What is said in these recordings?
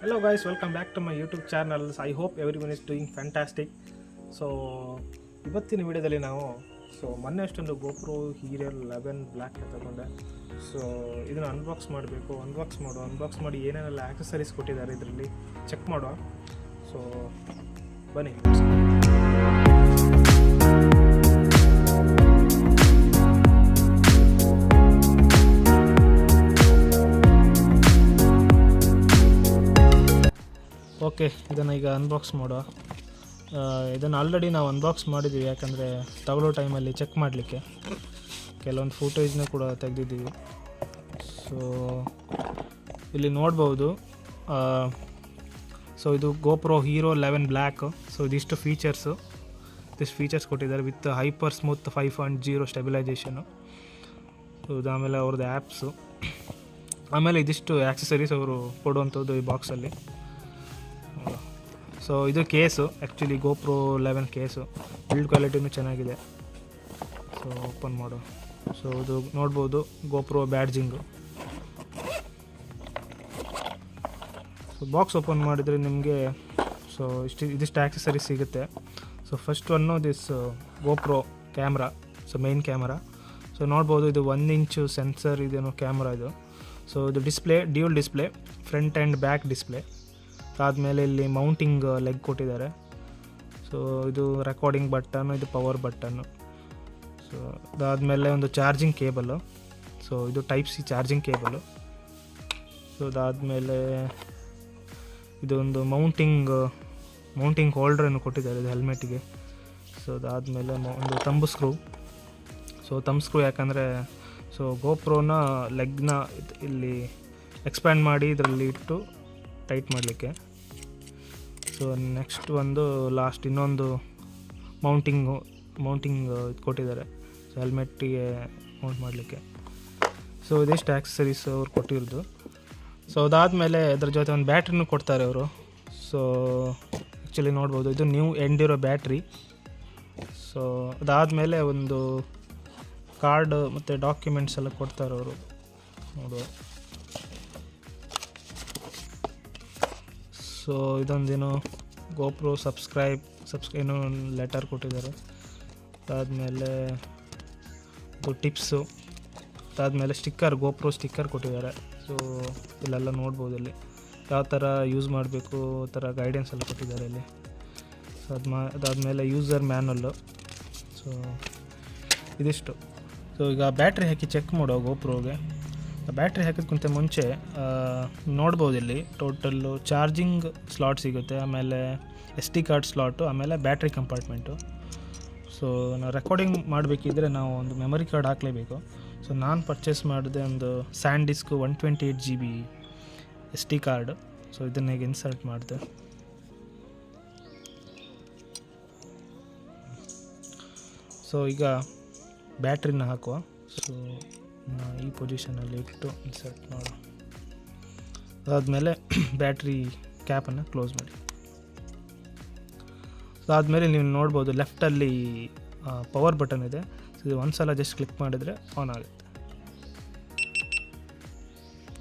Hello guys, welcome back to my YouTube channel. I hope everyone is doing fantastic. So ಇವತ್ತಿನ ವಿಡಿಯೋದಲ್ಲಿ ನಾವು ಮೊನ್ನೆ ಅಷ್ಟೊಂದು GoPro Hero11 ಬ್ಲ್ಯಾಕ್ ತಗೊಂಡೆ. ಸೊ ಇದನ್ನು ಅನ್ಬಾಕ್ಸ್ ಮಾಡಿ ಏನೇನೆಲ್ಲ ಆಕ್ಸೆಸರೀಸ್ ಕೊಟ್ಟಿದ್ದಾರೆ ಇದರಲ್ಲಿ ಚೆಕ್ ಮಾಡುವ. ಸೊ ಬನ್ನಿ. ಓಕೆ, ಇದನ್ನು ಈಗ ಅನ್ಬಾಕ್ಸ್ ಮಾಡುವ. ಇದನ್ನು ಆಲ್ರೆಡಿ ನಾವು ಅನ್ಬಾಕ್ಸ್ ಮಾಡಿದ್ದೀವಿ, ಯಾಕಂದರೆ ತಗೊಳ್ಳೋ ಟೈಮಲ್ಲಿ ಚೆಕ್ ಮಾಡಲಿಕ್ಕೆ ಕೆಲವೊಂದು ಫೋಟೇಜ್ನ ಕೂಡ ತೆಗೆದಿದ್ದೀವಿ. ಸೊ ಇಲ್ಲಿ ನೋಡ್ಬೋದು. ಸೊ ಇದು GoPro Hero11 ಬ್ಲ್ಯಾಕ್. ಸೊ ಇದಿಷ್ಟು ಫೀಚರ್ಸ್ ಕೊಟ್ಟಿದ್ದಾರೆ ವಿತ್ ಹೈಪರ್ ಸ್ಮೂತ್ 5.0 ಸ್ಟೆಬಿಲೈಸೇಷನು. ಸೊ ಇದು ಆಮೇಲೆ ಅವ್ರದ್ದು ಆ್ಯಪ್ಸು, ಆಮೇಲೆ ಇದಿಷ್ಟು ಆ್ಯಕ್ಸಸರೀಸ್ ಅವರು ಕೊಡುವಂಥದ್ದು ಈ ಬಾಕ್ಸಲ್ಲಿ. ಸೊ ಇದು case, actually GoPro 11 case, build ಕ್ವಾಲಿಟಿನೂ ಚೆನ್ನಾಗಿದೆ. ಸೊ ಓಪನ್ ಮಾಡು. ಸೊ ಇದು ನೋಡ್ಬೋದು GoPro badging. So box open ಮಾಡಿದರೆ ನಿಮಗೆ ಇದಿಷ್ಟು ಆ್ಯಕ್ಸಸರೀಸ್ ಸಿಗುತ್ತೆ. So first one this GoPro camera, so main camera. So ನೋಡ್ಬೋದು ಇದು 1 ಇಂಚು ಸೆನ್ಸರ್ ಇದೇನೋ ಕ್ಯಾಮ್ರಾ ಇದು. ಸೊ ಇದು dual display, front and back display. ಅದಾದಮೇಲೆ ಇಲ್ಲಿ ಮೌಂಟಿಂಗ್ ಲೆಗ್ ಕೊಟ್ಟಿದ್ದಾರೆ. ಸೊ ಇದು ರೆಕಾರ್ಡಿಂಗ್ ಬಟನ್ನು, ಇದು ಪವರ್ ಬಟನ್ನು. ಸೊ ಅದಾದಮೇಲೆ ಒಂದು ಚಾರ್ಜಿಂಗ್ ಕೇಬಲ್ಲು. ಸೊ ಇದು type C charging cable. So ಅದಾದಮೇಲೆ ಇದೊಂದು ಮೌಂಟಿಂಗ್ ಹೋಲ್ಡ್ರನ್ನು ಕೊಟ್ಟಿದ್ದಾರೆ ಇದು ಹೆಲ್ಮೆಟ್ಗೆ. ಸೊ ಅದಾದಮೇಲೆ ಒಂದು ತಂಬ್ ಸ್ಕ್ರೂ ಯಾಕಂದರೆ GoProನ ಲೆಗ್ನ ಇಲ್ಲಿ ಎಕ್ಸ್ಪ್ಯಾಂಡ್ ಮಾಡಿ ಇದರಲ್ಲಿ ಇಟ್ಟು ಟೈಟ್ ಮಾಡಲಿಕ್ಕೆ. ಸೊ ನೆಕ್ಸ್ಟ್ ಒಂದು ಲಾಸ್ಟ್ ಇನ್ನೊಂದು ಮೌಂಟಿಂಗ್ ಇದು ಕೊಟ್ಟಿದ್ದಾರೆ, ಸೊ ಹೆಲ್ಮೆಟ್ಟಿಗೆ ಮೌಂಟ್ ಮಾಡಲಿಕ್ಕೆ. ಸೊ ಇದಿಷ್ಟು ಆ್ಯಕ್ಸಸರೀಸ್ ಅವ್ರು ಕೊಟ್ಟಿರೋದು. ಸೊ ಅದಾದಮೇಲೆ ಅದ್ರ ಜೊತೆ ಒಂದು ಬ್ಯಾಟ್ರಿನೂ ಕೊಡ್ತಾರೆ ಅವರು. ಸೊ ಆ್ಯಕ್ಚುಲಿ ನೋಡ್ಬೋದು ಇದು ನ್ಯೂ ಎಂಡಿರೋ ಬ್ಯಾಟ್ರಿ. ಸೊ ಅದಾದಮೇಲೆ ಒಂದು ಕಾರ್ಡ್ ಮತ್ತು ಡಾಕ್ಯುಮೆಂಟ್ಸ್ ಎಲ್ಲ ಕೊಡ್ತಾರೆ ಅವರು ನೋಡುವ. ಸೊ ಇದೊಂದೇನು GoPro ಸಬ್ಸ್ಕ್ರೈಬ್ ಲೆಟರ್ ಕೊಟ್ಟಿದ್ದಾರೆ. ಅದಾದಮೇಲೆ ಇದು ಟಿಪ್ಸು. ಅದಾದಮೇಲೆ GoPro ಸ್ಟಿಕ್ಕರ್ ಕೊಟ್ಟಿದ್ದಾರೆ. ಸೊ ಇಲ್ಲೆಲ್ಲ ನೋಡ್ಬೋದು, ಇಲ್ಲಿ ಯಾವ ಥರ ಯೂಸ್ ಮಾಡಬೇಕು ಆ ಥರ ಗೈಡೆನ್ಸ್ ಎಲ್ಲ ಕೊಟ್ಟಿದ್ದಾರೆ ಇಲ್ಲಿ. ಸೊ ಅದಾದಮೇಲೆ ಯೂಸರ್ ಮ್ಯಾನುವಲ್ಲು. ಸೊ ಇದಿಷ್ಟು. ಸೊ ಈಗ ಬ್ಯಾಟ್ರಿ ಹಾಕಿ ಚೆಕ್ ಮಾಡೋ GoProಗೆ. ಬ್ಯಾಟ್ರಿ ಹಾಕೋದಕ್ಕಿಂತ ಮುಂಚೆ ನೋಡ್ಬೋದು ಇಲ್ಲಿ ಟೋಟಲ್ಲು ಚಾರ್ಜಿಂಗ್ ಸ್ಲಾಟ್ ಸಿಗುತ್ತೆ, ಆಮೇಲೆ SD ಕಾರ್ಡ್ ಸ್ಲಾಟು, ಆಮೇಲೆ ಬ್ಯಾಟ್ರಿ ಕಂಪಾರ್ಟ್ಮೆಂಟು. ಸೊ ನಾವು ರೆಕಾರ್ಡಿಂಗ್ ಮಾಡಬೇಕಿದ್ರೆ ನಾವು ಒಂದು ಮೆಮೊರಿ ಕಾರ್ಡ್ ಹಾಕಲೇಬೇಕು. ಸೊ ನಾನು ಪರ್ಚೇಸ್ ಮಾಡಿದೆ ಒಂದು SanDisk 128 GB SD card. So ಇದನ್ನ ಈಗ ಇನ್ಸರ್ಟ್ ಮಾಡಿದೆ. ಸೊ ಈಗ ಬ್ಯಾಟ್ರಿನ ಹಾಕುವ. ಸೊ ಈ ಪೊಸಿಷನಲ್ಲಿ ಇಟ್ಟು ಇನ್ಸರ್ಟ್ ಮಾಡು. ಅದಾದಮೇಲೆ ಬ್ಯಾಟ್ರಿ ಕ್ಯಾಪನ್ನು ಕ್ಲೋಸ್ ಮಾಡಿ. ಅದಾದಮೇಲೆ ನೀವು ನೋಡ್ಬೋದು ಲೆಫ್ಟಲ್ಲಿ ಪವರ್ ಬಟನ್ ಇದೆ. ಸೊ ಇದು ಒಂದು ಸಲ ಜಸ್ಟ್ ಕ್ಲಿಕ್ ಮಾಡಿದರೆ ಆನ್ ಆಗುತ್ತೆ.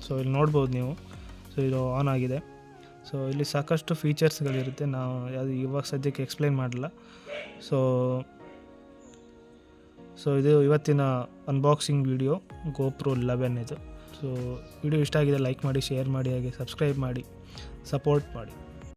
ಸೊ ಇಲ್ಲಿ ನೋಡ್ಬೋದು ನೀವು. ಸೊ ಇದು ಆನ್ ಆಗಿದೆ. ಸೊ ಇಲ್ಲಿ ಸಾಕಷ್ಟು ಫೀಚರ್ಸ್ಗಳಿರುತ್ತೆ, ನಾವು ಅದು ಇವಾಗ ಸದ್ಯಕ್ಕೆ ಎಕ್ಸ್ಪ್ಲೈನ್ ಮಾಡಲ್ಲ. ಸೊ ಇದು ಇವತ್ತಿನ ಅನ್ಬಾಕ್ಸಿಂಗ್ ವಿಡಿಯೋ GoPro 11 ಇದು. ಸೊ ವಿಡಿಯೋ ಇಷ್ಟ ಆಗಿದೆ ಲೈಕ್ ಮಾಡಿ, ಶೇರ್ ಮಾಡಿ, ಹಾಗೆ ಸಬ್ಸ್ಕ್ರೈಬ್ ಮಾಡಿ, ಸಪೋರ್ಟ್ ಮಾಡಿ.